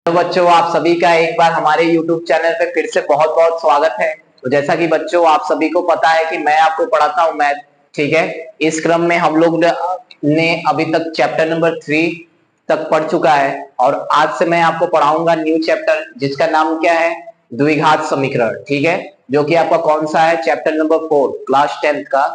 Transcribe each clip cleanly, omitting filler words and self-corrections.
तो बच्चों आप सभी का एक बार हमारे YouTube चैनल पे फिर से बहुत बहुत स्वागत है। तो जैसा कि बच्चों आप सभी को पता है कि मैं आपको पढ़ाता हूँ मैथ, ठीक है। इस क्रम में हम लोग ने अभी तक चैप्टर नंबर 3 तक पढ़ चुका है और आज से मैं आपको पढ़ाऊंगा न्यू चैप्टर जिसका नाम क्या है, द्विघात समीकरण, ठीक है। जो कि आपका कौन सा है, चैप्टर नंबर 4 क्लास 10th का,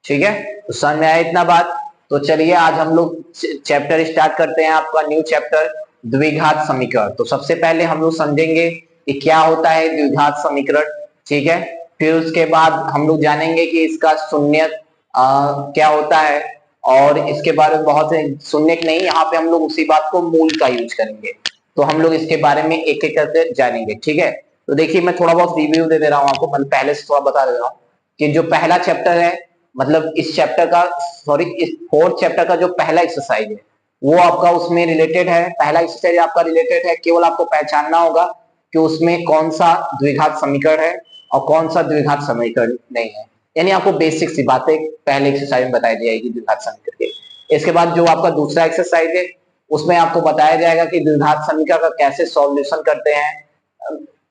ठीक है। तो समझ में आया इतना बात। तो चलिए आज हम लोग चैप्टर स्टार्ट करते हैं, आपका न्यू चैप्टर द्विघात समीकरण। तो सबसे पहले हम लोग समझेंगे कि क्या होता है द्विघात समीकरण, ठीक है। फिर उसके बाद हम लोग जानेंगे कि इसका शून्य क्या होता है और इसके बारे में बहुत शून्य नहीं, यहाँ पे हम लोग उसी बात को मूल का यूज करेंगे। तो हम लोग इसके बारे में एक एक करके जानेंगे, ठीक है। तो देखिए मैं थोड़ा बहुत रिव्यू दे दे रहा हूँ आपको, मतलब पहले से थोड़ा बता दे रहा हूँ कि जो पहला चैप्टर है, मतलब इस चैप्टर का, सॉरी इस 4th चैप्टर का जो पहला एक्सरसाइज है वो आपका उसमें रिलेटेड है। पहला एक्सरसाइज आपका रिलेटेड है, केवल आपको पहचानना होगा कि उसमें कौन सा द्विघात समीकरण है और कौन सा द्विघात समीकरण नहीं है। यानी आपको बेसिक सी बातें पहले एक्सरसाइज में बताई जाएगी द्विघात समीकरण के। इसके बाद जो आपका दूसरा एक्सरसाइज है उसमें आपको बताया जाएगा कि द्विघात समीकरण का कैसे सॉल्यूशन करते हैं,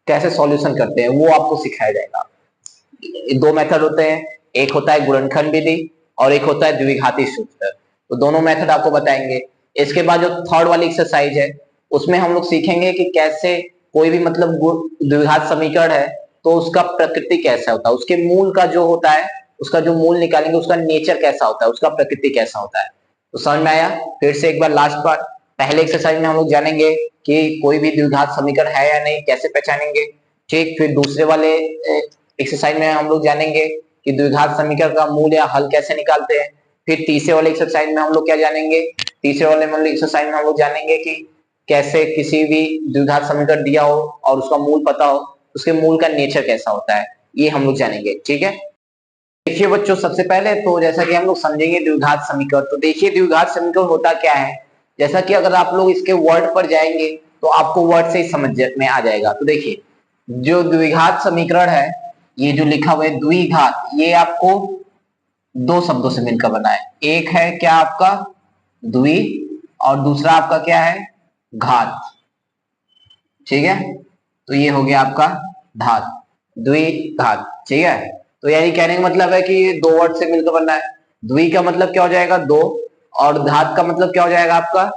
कैसे सॉल्यूशन करते हैं वो आपको सिखाया जाएगा। दो मेथड होते हैं, एक होता है गुणनखंड विधि और एक होता है द्विघाती सूत्र। तो दोनों मेथड आपको बताएंगे। इसके बाद जो थर्ड वाली एक्सरसाइज है उसमें हम लोग सीखेंगे कि कैसे कोई भी मतलब द्विघात समीकरण है तो उसका प्रकृति कैसा होता है, उसके मूल का जो होता है, उसका जो मूल निकालेंगे उसका नेचर कैसा होता है, उसका प्रकृति कैसा होता है। तो समझ में आया। फिर से एक बार लास्ट पार्ट, पहले एक्सरसाइज में हम लोग जानेंगे कि कोई भी द्विघात समीकरण है या नहीं, कैसे पहचानेंगे, ठीक। फिर दूसरे वाले एक्सरसाइज में हम लोग जानेंगे कि द्विघात समीकरण का मूल या हल कैसे निकालते हैं। फिर तीसरे वाले एक्सरसाइज में हम लोग क्या जानेंगे, तीसरे वाले मतलब एक्सरसाइज में हम लोग जानेंगे कि कैसे किसी भी द्विघात समीकरण दिया हो और उसका मूल पता हो, उसके मूल का नेचर कैसा होता है, ये हम लोग जानेंगे, ठीक है। देखिए बच्चों सबसे पहले तो जैसा कि हम लोग समझेंगे द्विघात समीकरण, तो देखिए द्विघात समीकरण होता क्या है। जैसा कि अगर आप लोग इसके वर्ड पर जाएंगे तो आपको वर्ड से ही समझ में आ जाएगा। तो देखिए जो द्विघात समीकरण है, ये जो लिखा हुआ है द्विघात, ये आपको दो शब्दों से मिलकर बना है। एक है क्या आपका द्वि और दूसरा आपका क्या है घात, ठीक है। तो ये हो गया आपका धात, द्विघात, ठीक है। तो यानी कहने का मतलब है कि दो वर्ड से मिलकर बनना है। द्वि का मतलब क्या हो जाएगा दो, और घात का मतलब क्या हो जाएगा आपका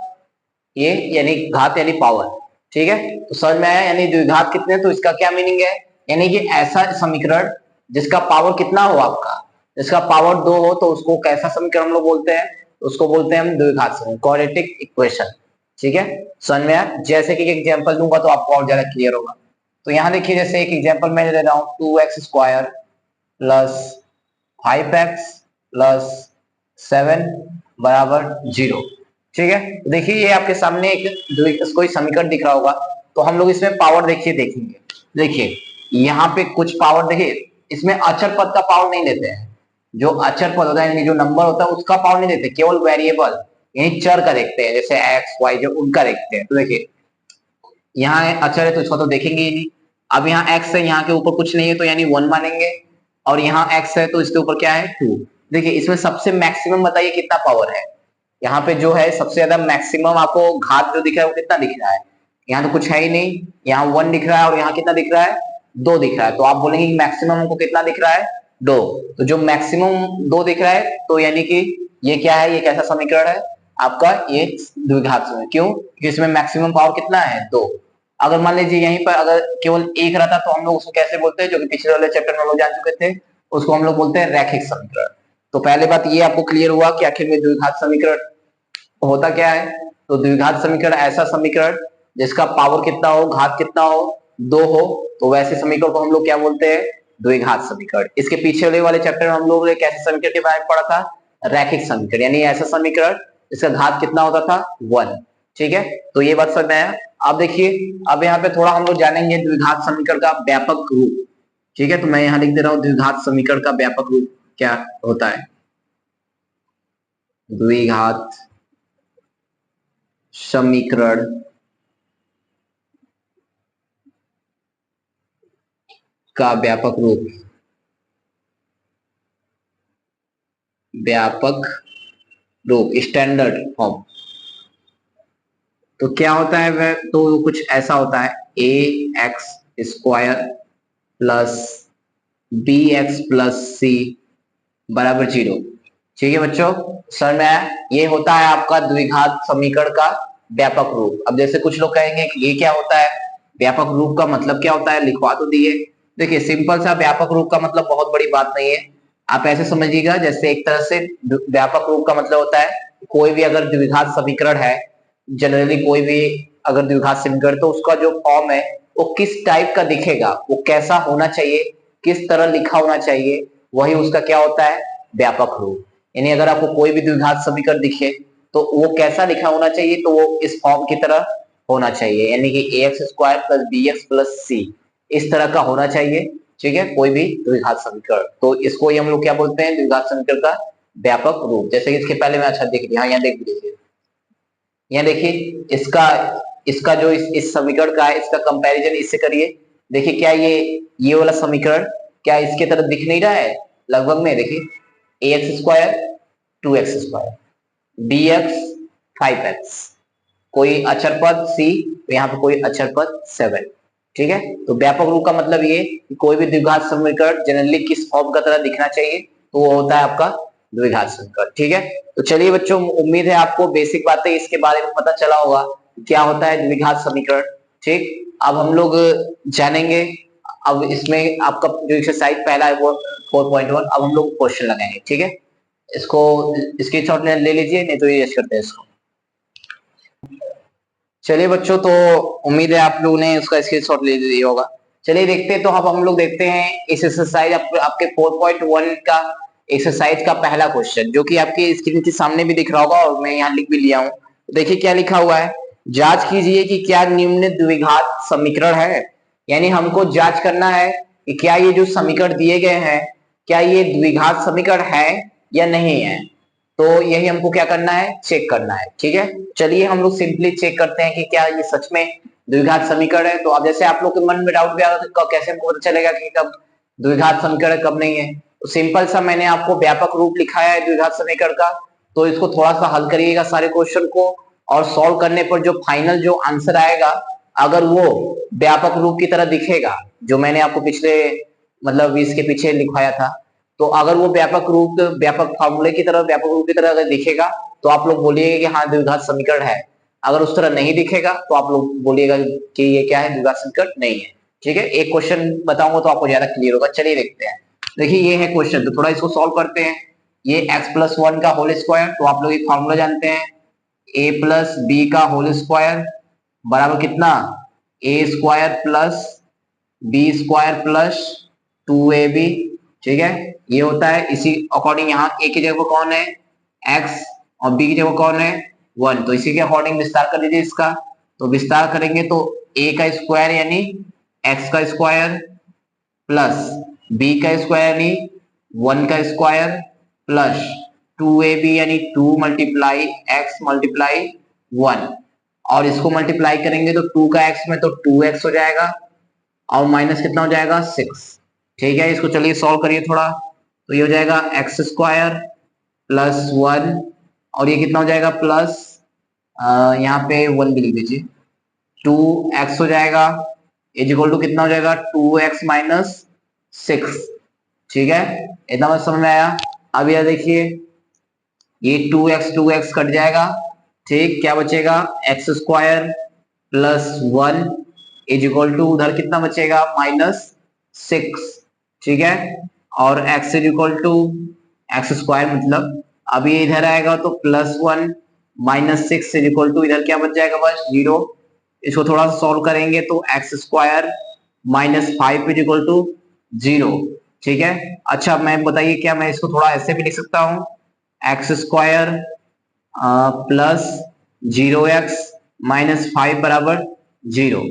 ये, यानी घात यानी पावर, ठीक है। तो समझ में आया। यानी द्विघात कितने, तो इसका क्या मीनिंग है, यानी कि ऐसा समीकरण जिसका पावर कितना हो आपका, जिसका पावर दो हो, तो उसको कैसा समीकरण हम लोग बोलते हैं, उसको बोलते हैं हम द्विघात समीकरण, क्वाड्रेटिक इक्वेशन, ठीक है। समझ में आया। जैसे कि एग्जांपल दूंगा तो आपको और ज्यादा क्लियर होगा। तो यहाँ देखिए जैसे एक एग्जांपल मैं दे रहा हूँ, 2x² प्लस 5x प्लस 7 बराबर 0, ठीक है। देखिए ये आपके सामने एक कोई समीकरण दिख रहा होगा। तो हम लोग इसमें पावर देखिए देखेंगे। देखिए यहाँ पे कुछ पावर, देखिए इसमें अचर पद का पावर नहीं लेते हैं। जो अचर पद होता है यानी जो नंबर होता है उसका पावर नहीं देते, केवल वेरिएबल यानी चर का देखते हैं, जैसे एक्स वाई जो उनका देखते हैं। तो देखिए यहाँ अचर है तो इसको तो देखेंगे ही नहीं। अब यहाँ एक्स है, यहाँ के ऊपर कुछ नहीं है तो यानी 1 मानेंगे, और यहाँ एक्स है तो इसके ऊपर क्या है 2। देखिए इसमें सबसे मैक्सिमम बताइए कितना पावर है, यहाँ पे जो है सबसे ज्यादा मैक्सिमम आपको घात जो दिख रहा है वो कितना दिख रहा है, यहाँ तो कुछ है ही नहीं, यहाँ 1 दिख रहा है और यहाँ कितना दिख रहा है 2 दिख रहा है। तो आप बोलेंगे मैक्सिमम हमको कितना दिख रहा है 2। तो जो मैक्सिमम 2 दिख रहा है तो यानी कि ये क्या है, ये कैसा समीकरण है आपका, ये द्विघात समीकरण। क्यों, क्योंकि इसमें मैक्सिमम पावर कितना है 2। अगर मान लीजिए यहीं पर अगर केवल एक रहता तो हम लोग उसको कैसे बोलते हैं, जो कि पिछले वाले चैप्टर में हम लोग जान चुके थे, उसको हम लोग बोलते हैं रैखिक समीकरण। तो पहले बात ये आपको क्लियर हुआ कि आखिर में द्विघात समीकरण होता क्या है। तो द्विघात समीकरण ऐसा समीकरण जिसका पावर कितना हो, घात कितना हो 2 हो, तो वैसे समीकरण को हम लोग क्या बोलते हैं द्विघात समीकरण। इसके पीछे वाले चैप्टर में हम लोग ने कैसे समीकरण के बारे में पढ़ा था, रैखिक समीकरण, यानी ऐसा समीकरण जिसका घात कितना होता था 1, ठीक है। तो ये बात समझ में आया। अब देखिए अब यहाँ पे थोड़ा हम लोग जानेंगे द्विघात समीकरण का व्यापक रूप, ठीक है। तो मैं यहाँ लिख दे रहा हूँ द्विघात समीकरण का व्यापक रूप क्या होता है। द्विघात समीकरण का व्यापक रूप, व्यापक रूप स्टैंडर्ड फॉर्म, तो क्या होता है वह, तो कुछ ऐसा होता है A X square plus B X plus C बराबर 0। ठीक है बच्चों, समझ में आया? ये होता है आपका द्विघात समीकरण का व्यापक रूप। अब जैसे कुछ लोग कहेंगे कि ये क्या होता है, व्यापक रूप का मतलब क्या होता है, लिखवा तो दिए। देखिए सिंपल सा, व्यापक रूप का मतलब बहुत बड़ी बात नहीं है, आप ऐसे समझिएगा जैसे एक तरह से व्यापक रूप का मतलब होता है कोई भी अगर द्विघात समीकरण है, जनरली कोई भी अगर द्विघात समीकरण, तो उसका जो फॉर्म है वो किस टाइप का दिखेगा, वो कैसा होना चाहिए, किस तरह लिखा होना चाहिए, वही उसका क्या होता है, व्यापक रूप। यानी अगर आपको कोई भी द्विघात समीकरण दिखे तो वो कैसा लिखा होना चाहिए, तो वो इस फॉर्म की तरह होना चाहिए, यानी कि A X square plus B X plus C, इस तरह का होना चाहिए। ठीक है, कोई भी द्विघात समीकरण, तो इसको ही हम लोग क्या बोलते हैं, द्विघात समीकरण का व्यापक रूप। जैसे इसके पहले में अच्छा देख लिया, यहाँ देख लीजिए, यहाँ देखिए इसका इसका जो इस समीकरण का है, इसका कंपैरिजन इससे करिए। देखिए क्या ये वाला समीकरण क्या इसके तरह दिख नहीं रहा है लगभग में? देखिए A X square 2x square, B X 5x, कोई अचर पद c, तो यहाँ पे कोई अचर पद 7। ठीक है, तो व्यापक रूप का मतलब ये कि कोई भी द्विघात समीकरण जनरली किस फॉर्म का तरह दिखना चाहिए, तो वो होता है आपका द्विघात समीकरण। ठीक है, तो चलिए बच्चों, उम्मीद है आपको बेसिक बातें इसके बारे में पता चला होगा क्या होता है द्विघात समीकरण। ठीक, अब हम लोग जानेंगे, अब इसमें आपका जो एक्सरसाइज पहला है वो 4.1, अब हम लोग क्वेश्चन लगाएंगे। ठीक है, इसको स्क्रीनशॉट ले लीजिए, नहीं तो ये करते हैं इसको। चलिए बच्चों, तो उम्मीद है आप लोगों ने उसका स्क्रीनशॉट ले लिया होगा। चलिए देखते हैं, तो अब हम लोग देखते हैं इस एक्सरसाइज आपके 4.1 का एक्सरसाइज का पहला क्वेश्चन, जो कि आपके स्क्रीन के सामने भी दिख रहा होगा और मैं यहाँ लिख भी लिया हूँ। देखिए क्या लिखा हुआ है, जांच कीजिए कि क्या निम्न द्विघात समीकरण है। यानी हमको जांच करना है कि क्या ये जो समीकरण दिए गए हैं, क्या ये द्विघात समीकरण है या नहीं है। तो यही हमको क्या करना है, चेक करना है। ठीक है, चलिए हम लोग सिंपली चेक करते हैं कि क्या ये सच में द्विघात समीकरण है। तो अब जैसे आप लोग के मन में डाउट भी आ तो कैसे हमको पता चलेगा कि कब द्विघात समीकरण कब नहीं है। तो सिंपल सा मैंने आपको व्यापक रूप लिखाया है द्विघात समीकरण का, तो इसको थोड़ा सा हल करिएगा सारे क्वेश्चन को, और सॉल्व करने पर जो फाइनल जो आंसर आएगा, अगर वो व्यापक रूप की तरह दिखेगा, जो मैंने आपको पिछले मतलब इसके पीछे लिखवाया था, तो अगर वो व्यापक रूप, व्यापक फार्मूले की तरह, व्यापक रूप की तरह अगर दिखेगा तो आप लोग बोलिएगा कि हाँ द्विघात समीकरण है। अगर उस तरह नहीं दिखेगा तो आप लोग बोलिएगा कि ये क्या है, द्विघात समीकरण नहीं है। ठीक है, एक क्वेश्चन बताऊंगा तो आपको ज्यादा क्लियर होगा। चलिए देखते हैं, देखिए ये है क्वेश्चन, तो थोड़ा इसको सॉल्व करते हैं। ये x+1 का होल स्क्वायर, तो आप लोग एक फार्मूला जानते हैं, a+b का होल स्क्वायर बराबर कितना, a square plus b square plus 2ab। ठीक है, ये होता है, इसी अकॉर्डिंग यहाँ a की जगह कौन है, x, और b की जगह कौन है 1, तो इसी के अकॉर्डिंग विस्तार कर दीजिए इसका। तो विस्तार करेंगे तो a का स्क्वायर यानी x का स्क्वायर प्लस b का स्क्वायर यानी 1 का स्क्वायर प्लस 2ab यानी 2 मल्टीप्लाई x मल्टीप्लाई 1, और इसको मल्टीप्लाई करेंगे तो 2 का x में तो 2x हो जाएगा, और माइनस कितना हो जाएगा 6। ठीक है, इसको चलिए सॉल्व करिए थोड़ा, तो ये हो जाएगा एक्स स्क्वायर प्लस 1, और ये कितना हो जाएगा प्लस, यहाँ पे 1 भी लिख दीजिए, 2x हो जाएगा, इज इक्वल टू कितना हो जाएगा 2x माइनस 6। ठीक है, इतना बात समझ में आया? अब यह देखिए, ये 2x कट जाएगा। ठीक, क्या बचेगा, x square plus 1 is equal to उधर कितना बचेगा -6। ठीक है, और x is equal to x square, मतलब अब ये इधर आएगा तो +1 -6 इज इक्वल टू इधर क्या बच जाएगा, बस 0। इसको थोड़ा सा सॉल्व करेंगे तो x square -5 is equal to 0। ठीक है, अच्छा मैं बताइए, क्या मैं इसको थोड़ा ऐसे भी लिख सकता हूँ, x square plus 0x minus 5 बराबर 0।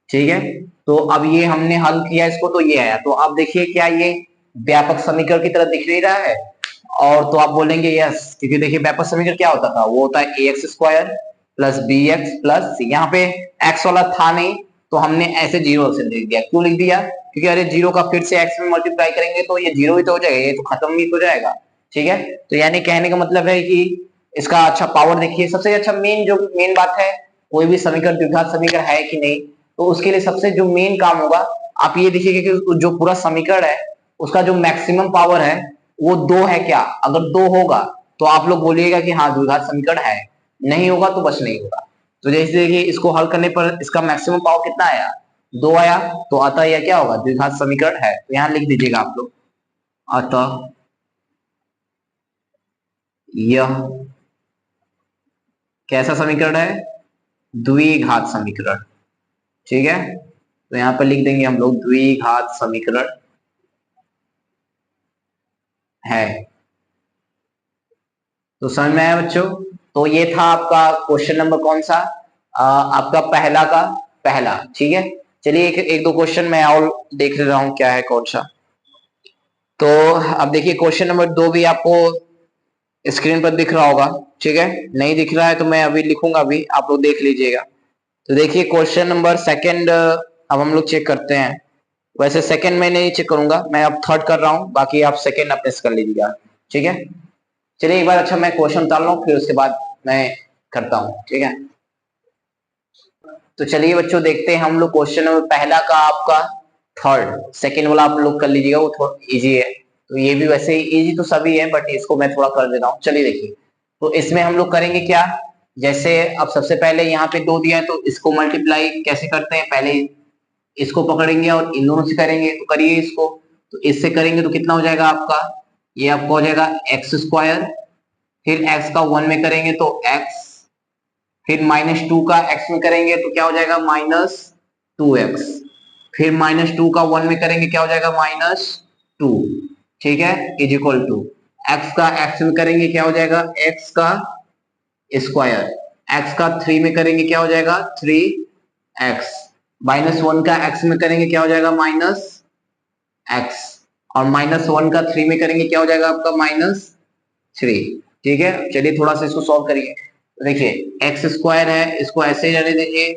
ठीक है, तो अब ये हमने हल किया इसको, तो ये आया। तो अब देखिए क्या ये व्यापक समीकरण की तरह दिख नहीं रहा है, और तो आप बोलेंगे यस, क्योंकि देखिए व्यापक समीकरण क्या होता था, वो होता है A X square plus B X plus C. यहाँ पे एक्स वाला था नहीं, तो हमने ऐसे 0 से लिख दिया। क्यों लिख दिया, क्योंकि अरे 0 का फिर से एक्स में मल्टीप्लाई करेंगे तो ये 0 ही तो हो जाएगा, ये तो खत्म ही हो जाएगा। ठीक है, तो यानी कहने का मतलब है कि इसका अच्छा पावर देखिए, सबसे अच्छा मेन जो मेन बात है कोई भी समीकरण द्विघात समीकरण है कि नहीं, तो उसके लिए सबसे जो मेन काम होगा, आप ये देखिएगा कि जो पूरा समीकरण है उसका जो मैक्सिमम पावर है वो 2 है क्या। अगर 2 होगा तो आप लोग बोलिएगा कि हाँ द्विघात समीकरण है, नहीं होगा तो बस नहीं होगा। तो जैसे देखिए इसको हल करने पर इसका मैक्सिमम पावर कितना आया, 2 आया, तो अतः यह क्या होगा, द्विघात समीकरण है। तो यहां लिख दीजिएगा आप लोग, अतः यह कैसा समीकरण है, द्विघात समीकरण। ठीक है, तो यहां पर लिख देंगे हम लोग द्विघात समीकरण है। तो समझ में आया बच्चों। तो ये था आपका क्वेश्चन नंबर कौन सा, आपका पहला का पहला। ठीक है, चलिए एक दो क्वेश्चन मैं और देख ले रहा हूं क्या है कौन सा। तो अब देखिए क्वेश्चन नंबर 2 भी आपको स्क्रीन पर दिख रहा होगा। ठीक है, नहीं दिख रहा है तो मैं अभी लिखूंगा, अभी आप लोग देख लीजिएगा। तो देखिए क्वेश्चन नंबर सेकंड अब हम लोग चेक करते हैं। वैसे सेकंड में नहीं चेक करूंगा, मैं अब थर्ड कर रहा हूं, बाकी आप सेकंड अपने से कर लीजिएगा। ठीक है, चलिए एक बार अच्छा मैं क्वेश्चन उतार लूं फिर उसके बाद मैं करता हूं। ठीक है, तो चलिए बच्चों देखते हैं हम लोग क्वेश्चन नंबर पहला का आपका थर्ड। सेकंड वाला आप लोग कर लीजिएगा, वो थोड़ा इजी है। तो ये भी वैसे ही इजी तो सभी है, बट इसको मैं थोड़ा कर देता हूँ। चलिए देखिए, तो इसमें हम लोग करेंगे क्या, जैसे अब सबसे पहले यहाँ पे 2 दिया है तो इसको मल्टीप्लाई कैसे करते हैं, पहले इसको पकड़ेंगे और इन दोनों से करेंगे। तो करिए इसको, तो इससे करेंगे तो कितना हो जाएगा आपका, ये आपका हो जाएगा एक्स स्क्वायर, फिर एक्स का 1 में करेंगे तो एक्स, फिर -2 का एक्स में करेंगे तो क्या हो जाएगा -2x, फिर -2 का 1 में करेंगे क्या हो जाएगा -2। ठीक है, इज इक्वल टू एक्स का एक्स में करेंगे क्या हो जाएगा एक्स का स्क्वायर, एक्स का 3 में करेंगे क्या हो जाएगा 3x, -1 का एक्स में करेंगे क्या हो जाएगा -x, और -1 का 3 में करेंगे क्या हो जाएगा आपका -3। ठीक है, चलिए थोड़ा सा इसको सॉल्व करिए। देखिए एक्स स्क्वायर है, इसको ऐसे ही रहने दीजिए।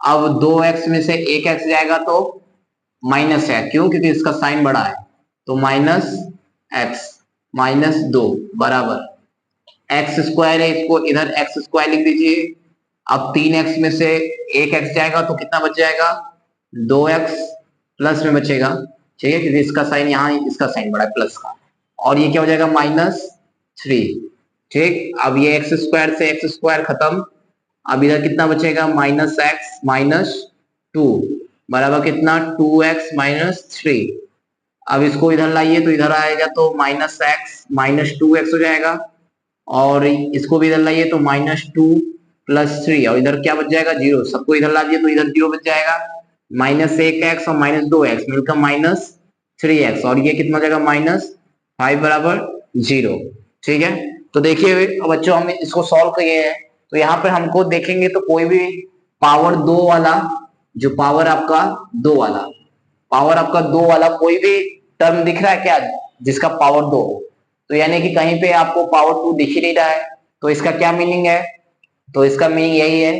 अब 2x में से एक एक्स जाएगा तो माइनस है, क्यों, क्योंकि इसका साइन बड़ा है। तो -x -2 बराबर एक्स स्क्वायर है, इसको इधर एक्स स्क्वायर लिख दीजिए। अब 3x में से एक एक्स जाएगा तो कितना बच जाएगा 2x प्लस में बचेगा। ठीक है, क्योंकि इसका साइन यहाँ इसका साइन बड़ा है प्लस का, और ये क्या हो जाएगा -3। ठीक, अब ये एक्स स्क्वायर से एक्स स्क्वायर खत्म, अब इधर कितना बचेगा -x -2 बराबर कितना 2x-3। अब इसको इधर लाइए तो इधर आएगा तो -x -2x हो जाएगा, और इसको भी इधर लाइए तो -2 + 3, और इधर क्या बच जाएगा 0। सबको इधर ला दिए तो इधर 0 बच जाएगा, -1x और -2x मिलकर -3x, और ये कितना हो जाएगा -5 बराबर 0। ठीक है, तो देखिए बच्चों हम इसको सॉल्व किए हैं, तो यहाँ पर हमको देखेंगे तो कोई भी पावर 2 वाला, जो पावर आपका 2 वाला, पावर आपका 2 वाला कोई भी टर्म दिख रहा है क्या जिसका पावर 2, तो यानी कि कहीं पे आपको पावर 2 दिख ही नहीं रहा है, तो इसका क्या मीनिंग है, तो इसका मीनिंग यही है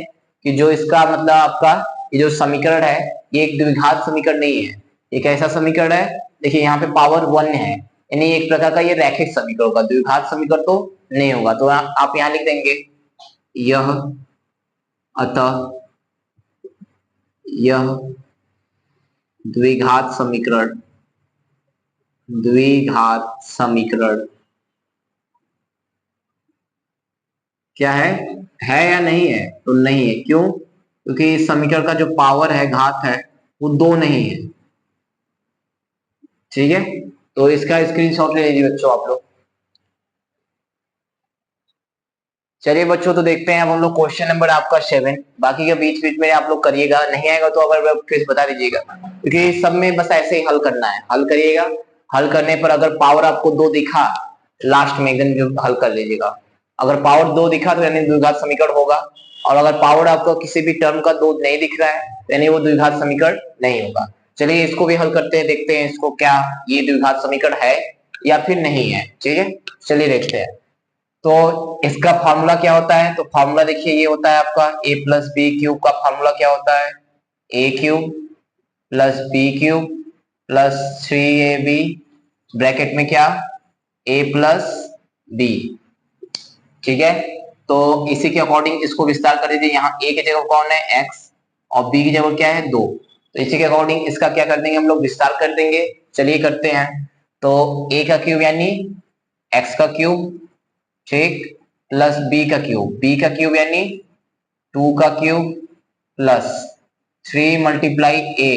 कि जो इसका मतलब आपका ये जो समीकरण है ये एक द्विघात समीकरण नहीं है, ये कैसा समीकरण है, देखिए यहाँ पे पावर 1 है, यानी एक प्रकार का ये रैखिक समीकरण होगा, द्विघात समीकरण तो नहीं होगा। तो आप यहाँ लिख देंगे यह, अतः यह द्विघात समीकरण, द्विघात समीकरण क्या है या नहीं है, तो नहीं है। क्यों, क्योंकि इस समीकरण का जो पावर है घात है वो 2 नहीं है। ठीक है, तो इसका स्क्रीनशॉट ले लीजिए बच्चों आप लोग। चलिए बच्चों, तो देखते हैं अब हम लोग क्वेश्चन नंबर आपका 7। बाकी के बीच बीच में आप लोग करिएगा, नहीं आएगा तो अगर फिर बता दीजिएगा, क्योंकि सब में बस ऐसे ही हल करना है, हल करिएगा। हल करने पर अगर पावर आपको 2 दिखा, लास्ट में एकदम जो हल कर लीजिएगा, अगर पावर 2 दिखा तो यानी द्विघात समीकरण होगा, और अगर पावर आपको किसी भी टर्म का 2 नहीं दिख रहा है यानी वो द्विघात समीकरण नहीं होगा। चलिए इसको भी हल करते हैं, देखते हैं इसको क्या ये द्विघात समीकरण है या फिर नहीं है। ठीक है, चलिए देखते हैं। तो इसका फॉर्मूला क्या होता है, तो फॉर्मूला देखिए ये होता है आपका a + b³ का फॉर्मूला क्या होता है a³ + b³ + 3ab ब्रैकेट में क्या a + b। ठीक है, तो इसी के अकॉर्डिंग इसको विस्तार कर दीजिए। यहाँ a की जगह कौन है, x, और b की जगह क्या है, 2। तो इसी के अकॉर्डिंग इसका क्या कर देंगे हम लोग, विस्तार कर देंगे। चलिए करते हैं। तो a का क्यूब यानी x का क्यूब, ठीक, प्लस b का क्यूब, b का क्यूब यानी 2 का cube, plus 3 multiply a,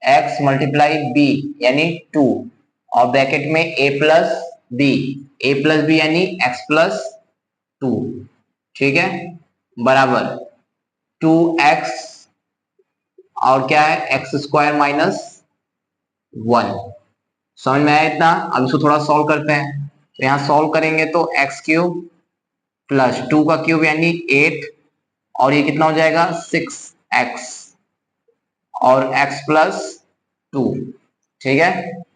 x multiply b यानी 2, और ब्रैकेट में a प्लस b यानी x प्लस 2, ठीक है, बराबर 2x, और क्या है, एक्स स्क्वायर माइनस 1। समझ में आया इतना? अब इसको थोड़ा सॉल्व करते हैं। तो यहाँ सॉल्व करेंगे तो एक्स क्यूब प्लस 2 का क्यूब यानी 8, और ये कितना हो जाएगा, 6x, और x प्लस 2, ठीक है,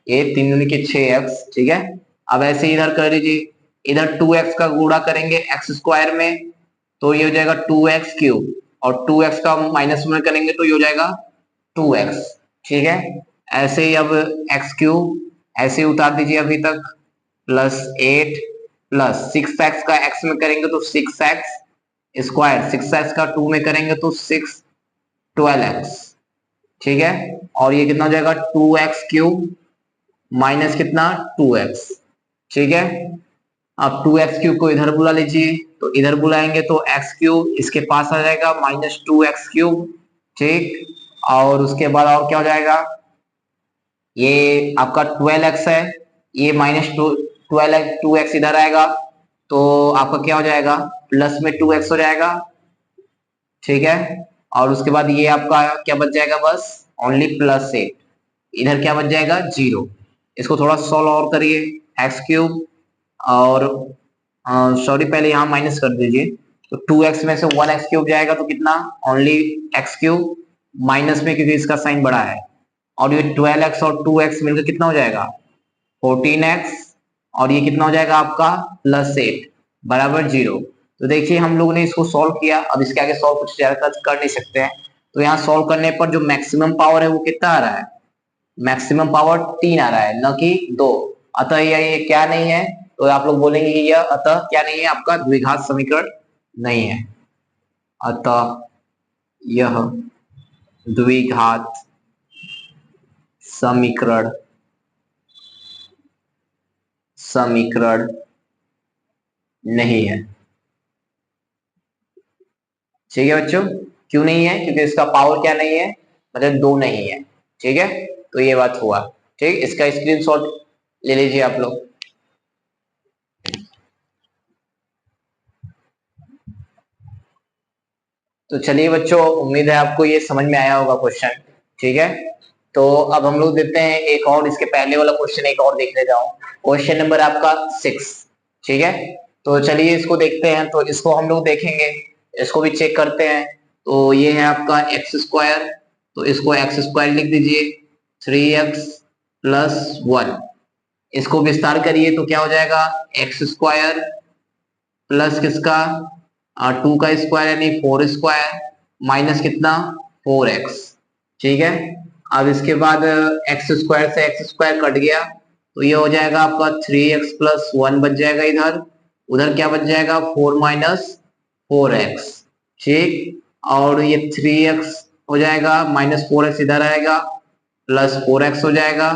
ये 3 दूनी के 6x, ठीक है। अब ऐसे इधर कर लीजिए, इधर 2x का गुणा करेंगे एक्स स्क्वायर में, तो ये हो जाएगा 2x क्यूब, और 2x का माइनस में करेंगे तो ये हो जाएगा 2x, ठीक है। ऐसे ही अब x क्यूब ऐसे ही उतार दीजिए अभी तक, प्लस 8 प्लस 6x का x में करेंगे तो 6x स्क्वायर, 6x का 2 में करेंगे तो 12x, ठीक है। और ये कितना हो जाएगा, 2x क्यूब माइनस कितना, 2x, ठीक है। अब 2x क्यूब को इधर बुला लीजिए, तो इधर बुलाएंगे तो x क्यूब इसके पास आ जाएगा माइनस 2x क्यूब, ठीक। और उसके बाद और क्या हो जाएगा, ये आपका 12x है, ये माइनस 2x इधर आएगा, तो आपका क्या हो जाएगा, प्लस में 2x हो जाएगा, ठीक है। और उसके बाद ये आपका क्या बच जाएगा, बस ओनली प्लस 8, इधर क्या बच जाएगा, 0। इसको थोड़ा सॉल्व और करिए, एक्स क्यूब, और सॉरी पहले यहाँ माइनस कर दीजिए, तो 2x में से 1x क्यूब जाएगा तो कितना, ओनली x क्यूब, माइनस में क्योंकि इसका साइन बड़ा है, और ये 12x और 2x मिलकर कितना हो जाएगा, 14x, और ये कितना हो जाएगा आपका, प्लस 8 बराबर 0। तो देखिए हम लोग ने इसको सॉल्व किया, अब इसके आगे सॉल्व कुछ ज्यादा कर नहीं सकते हैं। तो यहाँ सॉल्व करने पर जो मैक्सिमम पावर है वो कितना आ रहा है, मैक्सिमम पावर 3 आ रहा है, न कि 2। अतः ये क्या नहीं है, तो आप लोग बोलेंगे कि यह अतः क्या नहीं है, आपका द्विघात समीकरण नहीं है, अतः यह द्विघात समीकरण समीकरण नहीं है, ठीक है बच्चों। क्यों नहीं है, क्योंकि इसका पावर क्या नहीं है, मतलब 2 नहीं है, ठीक है। तो ये बात हुआ, ठीक, इसका स्क्रीनशॉट ले लीजिए आप लोग। तो चलिए बच्चों, उम्मीद है आपको ये समझ में आया होगा क्वेश्चन, ठीक है। तो अब हम लोग देते हैं एक और, इसके पहले वाला क्वेश्चन एक और देख लेता हूँ, क्वेश्चन नंबर आपका 6, ठीक है। तो चलिए इसको देखते हैं, तो इसको हम लोग देखेंगे, इसको भी चेक करते हैं। तो ये है आपका एक्स स्क्वायर, तो इसको एक्स स्क्वायर लिख दीजिए, 3x प्लस 1, इसको विस्तार करिए तो क्या हो जाएगा, एक्स स्क्वायर प्लस किसका, 2 का स्क्वायर यानी 4 स्क्वायर, माइनस कितना, 4x, ठीक है। अब इसके बाद एक्स स्क्वायर से एक्स स्क्वायर कट गया, तो ये हो जाएगा आपका 3x प्लस 1 बच जाएगा इधर, उधर क्या बच जाएगा, 4 माइनस 4x, ठीक। और ये 3x हो जाएगा, माइनस 4x इधर आएगा, प्लस 4x हो जाएगा,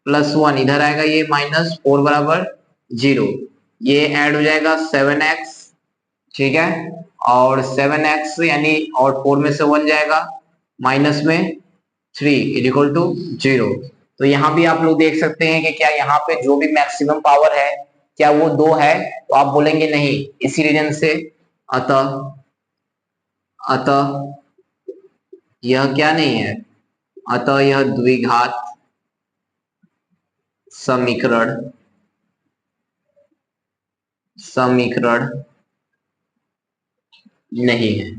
प्लस 1 इधर आएगा, ये माइनस 4 बराबर 0, ये ऐड हो जाएगा 7x, ठीक है। और 7x यानी, और 4 में से 1 जाएगा, माइनस में 3 इज इक्वल टू 0। तो यहाँ भी आप लोग देख सकते हैं कि क्या यहाँ पे जो भी मैक्सिमम पावर है क्या वो 2 है, तो आप बोलेंगे नहीं, इसी रीजन से अतः अतः यह क्या नहीं है, अतः यह द्विघात समीकरण समीकरण नहीं है,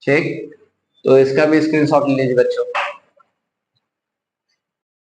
ठीक। तो इसका भी स्क्रीनशॉट ले लीजिए बच्चों।